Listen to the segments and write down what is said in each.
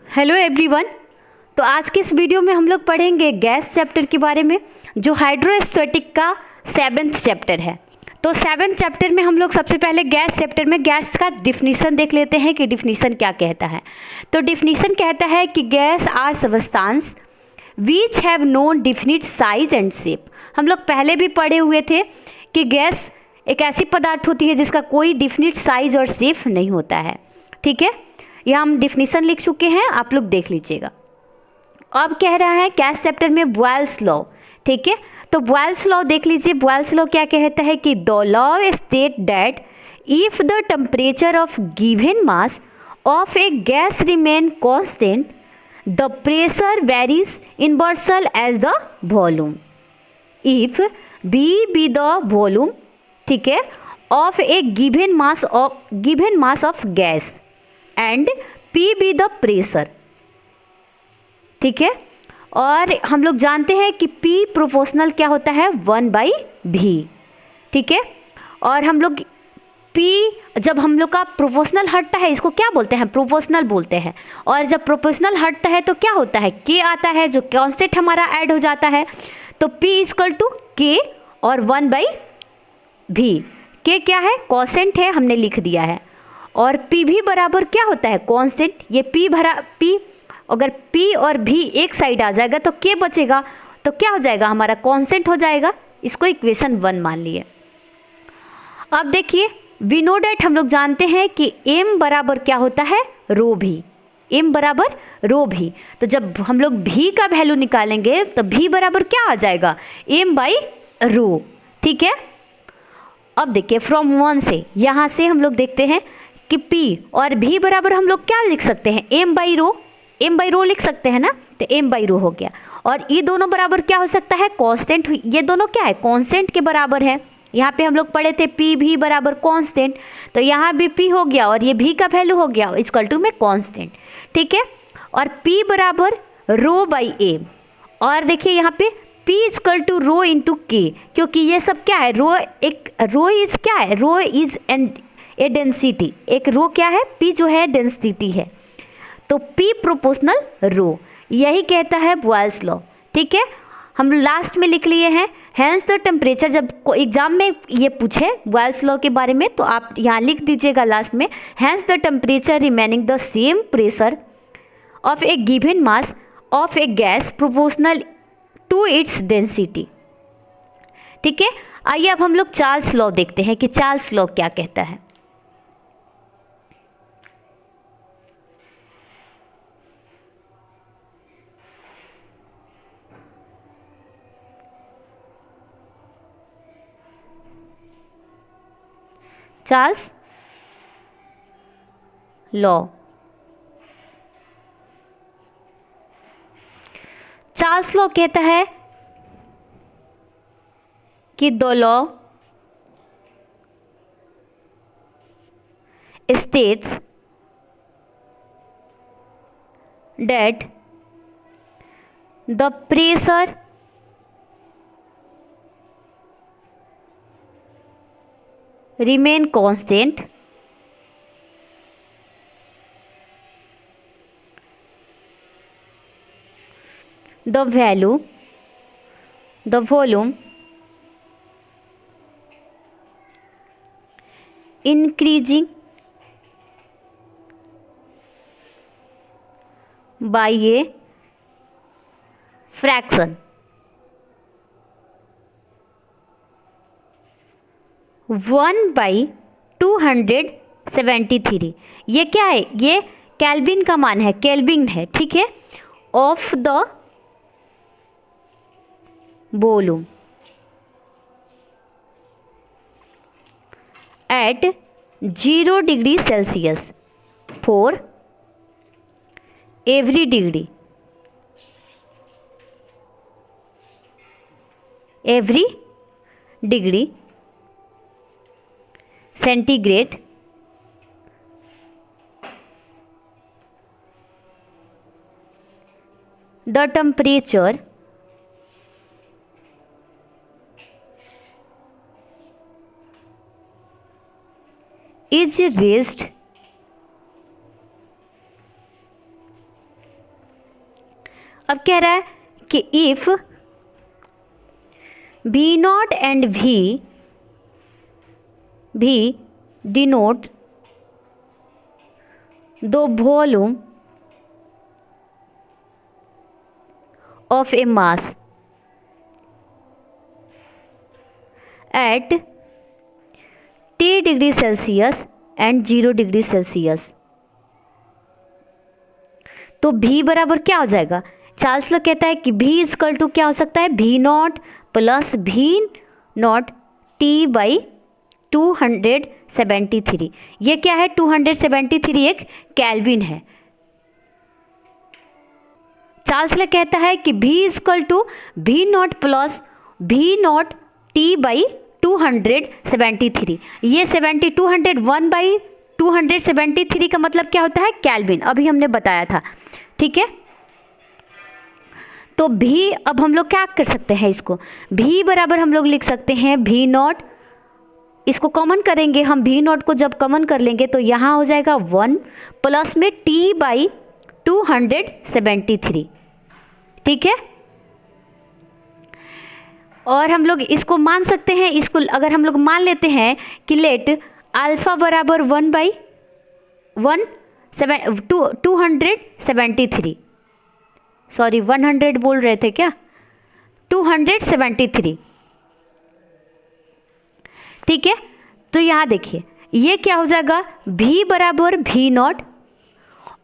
Hello everyone. तो आज के इस वीडियो में हम लोग पढ़ेंगे गैस चैप्टर के बारे में, जो हाइड्रोस्टैटिक का 7th चैप्टर है। तो 7th चैप्टर में हम लोग सबसे पहले गैस चैप्टर में गैस का डिफिनीसन देख लेते हैं कि डिफिनीसन क्या कहता है। तो डिफिनीसन कहता है कि gas are substance which have no definite size and shape. हम लोग पहले भी पढ़े हुए थे कि गैस एक ऐसी पदार्थ होती है जिसका कोई डिफिनिट साइज और शेप नहीं होता है। ठीक है, यह हम डिफिनीसन लिख चुके हैं, आप लोग देख लीजिएगा। अब कह रहा है गैस चैप्टर में बॉयल्स लॉ। ठीक है, तो बॉयल्स लॉ देख लीजिए। बॉयल्स लॉ क्या कहता है कि the law state that if the temperature of given mass of a gas remain constant the pressure varies inversely as the volume. If V be the volume, ठीक है, of a given mass of gas and P be the pressure. ठीक है, और हम लोग जानते हैं कि P प्रोपोर्शनल क्या होता है 1/V। ठीक है, और हम लोग P जब हम लोग का प्रोपोर्शनल हटता है इसको क्या बोलते हैं, प्रोपोर्शनल बोलते हैं। और जब प्रोपोर्शनल हटता है तो क्या होता है, K आता है, जो कांस्टेंट हमारा ऐड हो जाता है। तो P = K और 1/V। K क्या है, कांस्टेंट है, हमने लिख दिया है। और P भी बराबर क्या होता है, कांस्टेंट। ये P अगर P और V एक साइड आ जाएगा तो K बचेगा, तो क्या हो जाएगा, हमारा कांस्टेंट हो जाएगा। इसको इक्वेशन 1 मान लिए। अब देखिए, वी नो डैट, हम लोग जानते हैं कि M बराबर क्या होता है, रो भी। M बराबर रो भी। तो जब हम लोग V का वैल्यू निकालेंगे तो V बराबर क्या आ जाएगा, M/रो। ठीक है, अब देखिए फ्रॉम 1 से, यहाँ से हम लोग देखते हैं कि P और V बराबर हम लोग क्या लिख सकते हैं, M/रो लिख सकते हैं ना। तो M/रो हो गया। और ये दोनों बराबर क्या हो सकता है, कांस्टेंट। ये दोनों क्या है, कांस्टेंट के बराबर है। यहाँ पे हम लोग पढ़े थे P भी बराबर कांस्टेंट, तो यहाँ भी P हो गया और ये V का वैल्यू हो गया = में कांस्टेंट। ठीक है, और P बराबर ρ/A। और देखिए यहाँ पे P = रो × K, क्योंकि ये सब क्या है, रो इज क्या है, रो इज ए डेंसिटी। एक रो क्या है, P जो है डेंसिटी है, तो P प्रोपोर्शनल रो। यही कहता है बॉयल्स लॉ। ठीक है, हम लास्ट में लिख लिए हैं। हैंस द टेम्परेचर, जब एग्जाम में ये पूछे बॉयल्स लॉ के बारे में तो आप यहाँ लिख दीजिएगा लास्ट में, hence the temperature remaining the same pressure of a given mass of a gas proportional to its density. ठीक है, आइए अब हम लोग चार्ल्स लॉ देखते हैं कि चार्ल्स लॉ क्या कहता है। Charles law. चार्ल्स लॉ कहता है कि the law states that the pressure remain constant the volume increasing by a fraction 1/273। ये क्या है, ये केल्विन का मान है, केल्विन है। ठीक है, of the volume at 0 degree Celsius for every degree centigrade the temperature is raised अब कह रहा है कि if V not and V denote the volume of A mass at T degree Celsius and 0 degree Celsius, तो V बराबर क्या हो जाएगा? चार्ल्स लॉ कहता है कि V इक्वल टू क्या हो सकता है? V naught plus V naught T by 273। ये क्या है? 273 एक केल्विन है। चार्ल्स लॉ कहता है कि V equal to V naught plus V naught T by 273। ये 201 बाई 273 का मतलब क्या होता है? केल्विन। अभी हमने बताया था, ठीक है। तो भी अब हम लोग क्या कर सकते हैं? इसको भी बराबर हम लोग लिख सकते हैं V नॉट, इसको कॉमन करेंगे हम। V नॉट को जब कॉमन कर लेंगे तो यहाँ हो जाएगा 1 प्लस में T बाई 273, ठीक है। और हम लोग इसको मान सकते हैं, इसको अगर हम लोग मान लेते हैं कि लेट अल्फा बराबर 273, सॉरी 100 बोल रहे थे क्या? 273, ठीक है। तो यहाँ देखिए ये क्या हो जाएगा? V बराबर V नॉट,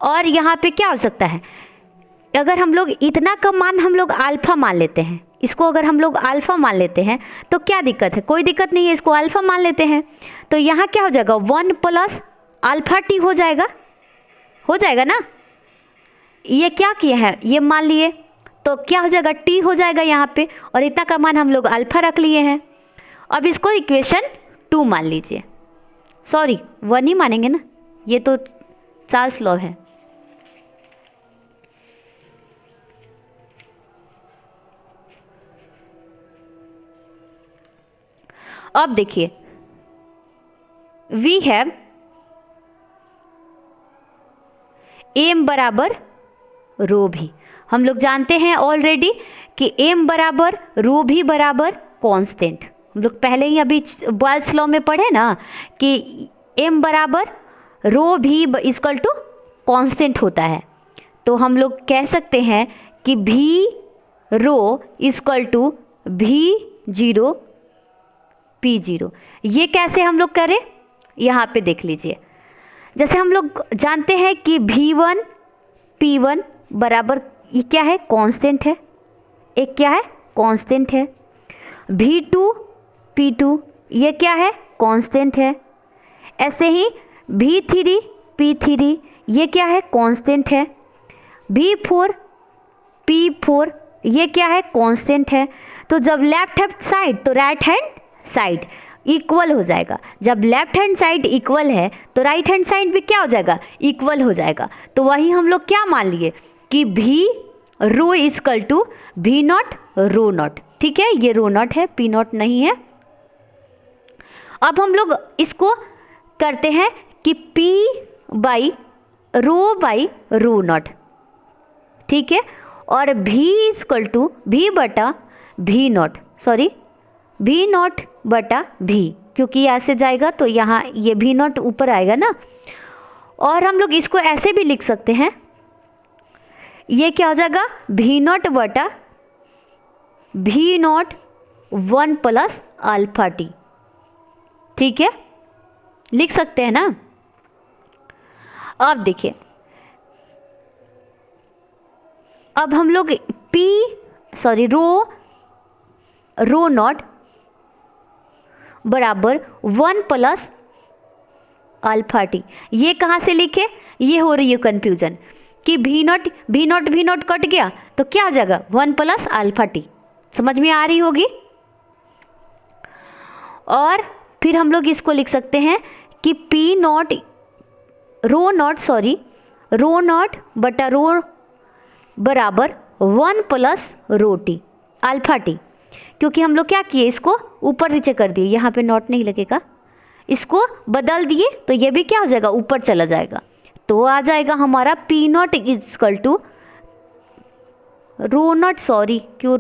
और यहाँ पे क्या हो सकता है? अगर हम लोग इतना का मान हम लोग अल्फा मान लेते हैं, इसको अगर हम लोग अल्फा मान लेते हैं तो क्या दिक्कत है? कोई दिक्कत नहीं है, इसको अल्फा मान लेते हैं। तो यहाँ क्या हो जाएगा? 1 प्लस अल्फा टी हो जाएगा ना। ये क्या किए हैं? ये मान लिए, तो क्या हो जाएगा? टी हो जाएगा यहाँ पे, और इतना का मान हम लोग अल्फा रख लिए हैं। अब इसको इक्वेशन 2 मान लीजिए, सॉरी 1 ही मानेंगे ना, ये तो चार्ल्स लॉ है। अब देखिए वी हैव एम बराबर रो भी, हम लोग जानते हैं ऑलरेडी कि एम बराबर रो भी बराबर कांस्टेंट। हम लोग पहले ही अभी बॉयल्स लॉ में पढ़े ना कि एम बराबर रो भी इक्वल टू कांस्टेंट होता है। तो हम लोग कह सकते हैं कि भी रो इक्वल टू V0 P0। ये कैसे हम लोग करें? यहाँ पे देख लीजिए, जैसे हम लोग जानते हैं कि V1 P1 बराबर, ये क्या है? कांस्टेंट है, एक क्या है? कांस्टेंट है। V2 P2 ये क्या है? कांस्टेंट है। ऐसे ही V3 P3 ये क्या है? कांस्टेंट है। V4 P4 ये क्या है? कांस्टेंट है। तो जब लेफ्ट हैंड साइड तो राइट हैंड साइड इक्वल हो जाएगा। जब लेफ्ट हैंड साइड इक्वल है तो राइट हैंड साइड भी क्या हो जाएगा? इक्वल हो जाएगा। तो वही हम लोग क्या मान लिए कि V rho equal to V naught rho naught, ठीक है। ये रो नॉट है, P नॉट नहीं है। अब हम लोग इसको करते हैं कि P बाई रो नॉट, ठीक है। और V इक्वल टू V बटा V not, sorry V not बटा V, क्योंकि ऐसे जाएगा तो यहाँ ये V नॉट ऊपर आएगा ना। और हम लोग इसको ऐसे भी लिख सकते हैं, ये क्या हो जाएगा? V नॉट बटा V not 1 plus alpha t, ठीक है, लिख सकते हैं ना। अब देखिए, अब हम लोग रो नॉट बराबर 1 प्लस अल्फा टी, ये कहाँ से लिखे? ये हो रही है कंफ्यूजन कि V नॉट कट गया तो क्या हो जाएगा? 1 प्लस अल्फा टी, समझ में आ रही होगी। और फिर हम लोग इसको लिख सकते हैं कि रो नॉट बटा रो बराबर 1 plus rho T alpha T, क्योंकि हम लोग क्या किए? इसको ऊपर नीचे कर दिए, यहाँ पे नॉट नहीं लगेगा, इसको बदल दिए तो ये भी क्या हो जाएगा? ऊपर चला जाएगा। तो आ जाएगा हमारा P naught equal to rho naught, sorry क्यों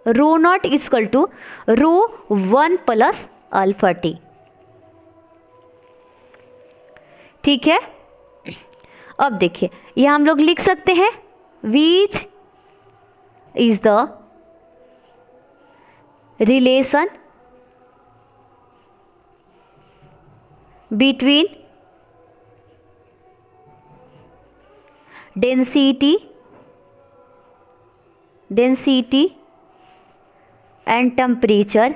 rho naught equal to rho 1 plus alpha t. ठीक है, अब देखिए यह हम लोग लिख सकते हैं which is the relation between density and temperature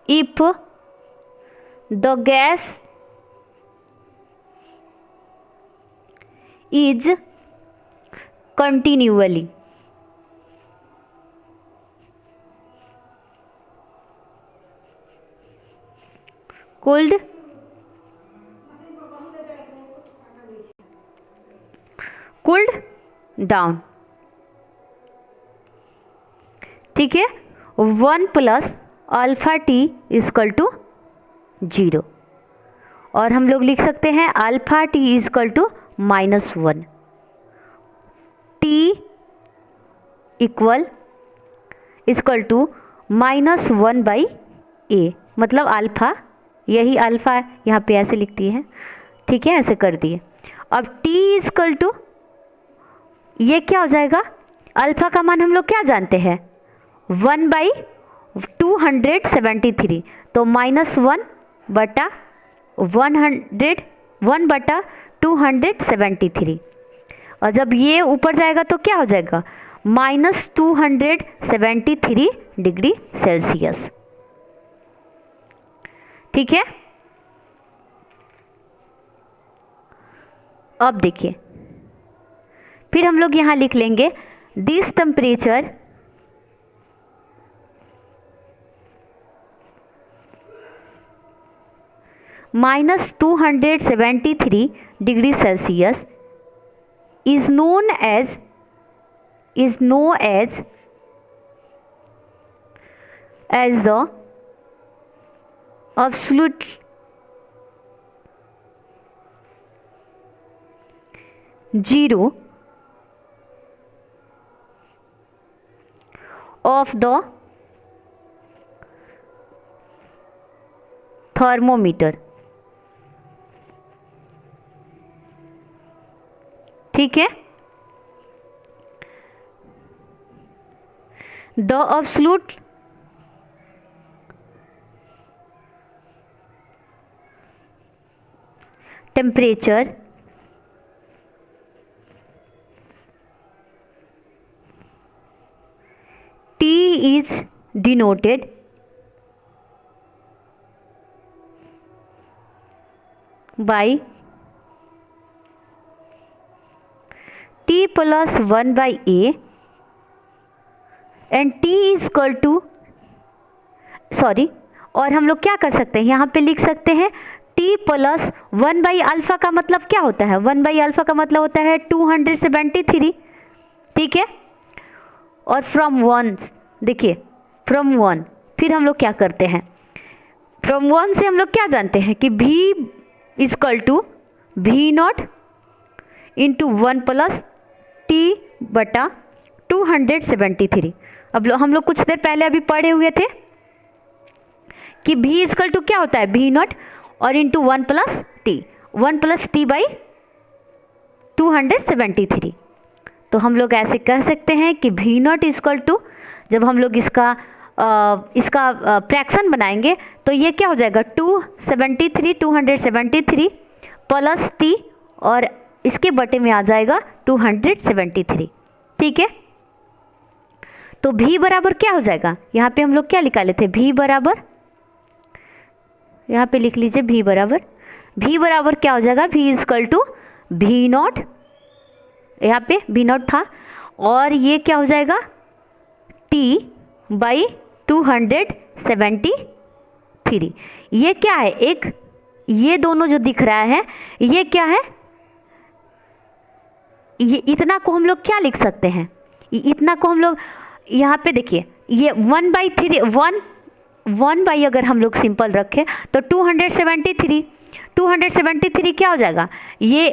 if the gas is continually cooled down. ठीक है, 1 plus alpha T is equal to 0, और हम लोग लिख सकते हैं alpha T is equal to -1, T equal to -1/a, मतलब अल्फा, यही अल्फा यहाँ पे ऐसे लिखती है। ठीक है, ऐसे कर दिए। अब t इक्वल टू, ये क्या हो जाएगा, अल्फा का मान हम लोग क्या जानते हैं 1/273, तो -1/273, और जब ये ऊपर जाएगा तो क्या हो जाएगा -273 डिग्री सेल्सियस। ठीक है, अब देखिए फिर हम लोग यहाँ लिख लेंगे this temperature -273 degree Celsius is known as the absolute zero of the thermometer। ठीक है, the absolute temperature T is denoted by T plus 1/a and T is equal to, sorry, और हम लोग क्या कर सकते हैं यहाँ पे लिख सकते हैं T प्लस 1/अल्फा का मतलब क्या होता है, 1/अल्फा का मतलब होता है 273। ठीक है, और फ्रॉम 1, देखिए फ्रॉम 1, फिर हम लोग क्या करते हैं, फ्रॉम 1 से हम लोग क्या जानते हैं कि V equal to V0 into 1 plus T/273। अब हम लोग कुछ देर पहले अभी पढ़े हुए थे कि V इक्वल टू क्या होता है V0 और इंटू 1 प्लस T/273। तो हम लोग ऐसे कह सकते हैं कि V0 इक्वल टू, जब हम लोग इसका फ्रैक्शन बनाएंगे तो ये क्या हो जाएगा 273 प्लस T और इसके बटे में आ जाएगा 273। ठीक है, तो V बराबर क्या हो जाएगा, यहाँ पे हम लोग क्या निकाले थे, V बराबर, यहाँ पे लिख लीजिए V बराबर क्या हो जाएगा, V इक्वल टू V0, यहाँ पे V0 था, और ये क्या हो जाएगा T/273। ये क्या है, एक ये दोनों जो दिख रहा है ये क्या है, ये इतना को हम लोग क्या लिख सकते हैं, इतना को हम लोग यहाँ पे देखिए, ये 1/3 1 बाई अगर हम लोग सिंपल रखें तो 273 क्या हो जाएगा, ये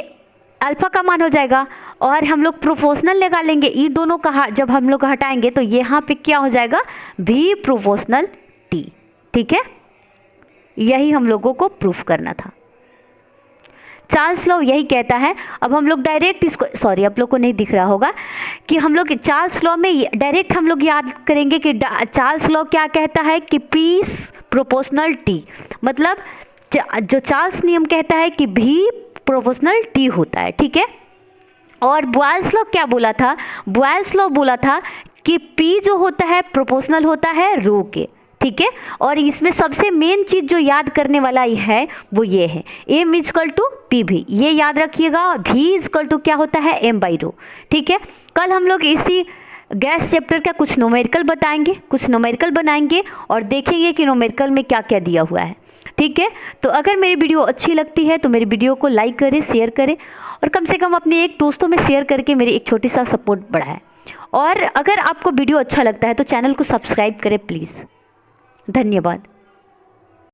अल्फा का मान हो जाएगा। और हम लोग प्रोपोर्शनल लगा लेंगे, ई दोनों का जब हम लोग हटाएंगे तो यहाँ पे क्या हो जाएगा, भी प्रोपोर्शनल टी। ठीक है, यही हम लोगों को प्रूफ करना था। चार्ल्स लॉ यही कहता है। अब हम लोग डायरेक्ट इसको, सॉरी आप लोग को नहीं दिख रहा होगा कि हम लोग चार्ल्स लॉ में डायरेक्ट हम लोग याद करेंगे कि चार्ल्स लॉ क्या कहता है कि P प्रोपोर्शनल T, मतलब जो चार्ल्स नियम कहता है कि भी प्रोपोर्शनल T होता है। ठीक है, और बॉयल्स लॉ क्या बोला था, बॉयल्स लॉ बोला था कि P जो होता है प्रोपोर्शनल होता है रो के। ठीक है, और इसमें सबसे मेन चीज जो याद करने वाला है वो ये है, m इजकल टू पी भी, ये याद रखिएगा। v इजकल टू क्या होता है, m बाई रो। ठीक है, कल हम लोग इसी गैस चैप्टर का कुछ न्यूमेरिकल बताएंगे, कुछ न्यूमेरिकल बनाएंगे और देखेंगे कि न्यूमेरिकल में क्या क्या दिया हुआ है। ठीक है, तो अगर मेरी वीडियो अच्छी लगती है तो मेरी वीडियो को लाइक करें, शेयर करें और कम से कम अपने एक दोस्तों में शेयर करके मेरी एक छोटी सा सपोर्ट बढ़ाएं। और अगर आपको वीडियो अच्छा लगता है तो चैनल को सब्सक्राइब करें प्लीज़। धन्यवाद।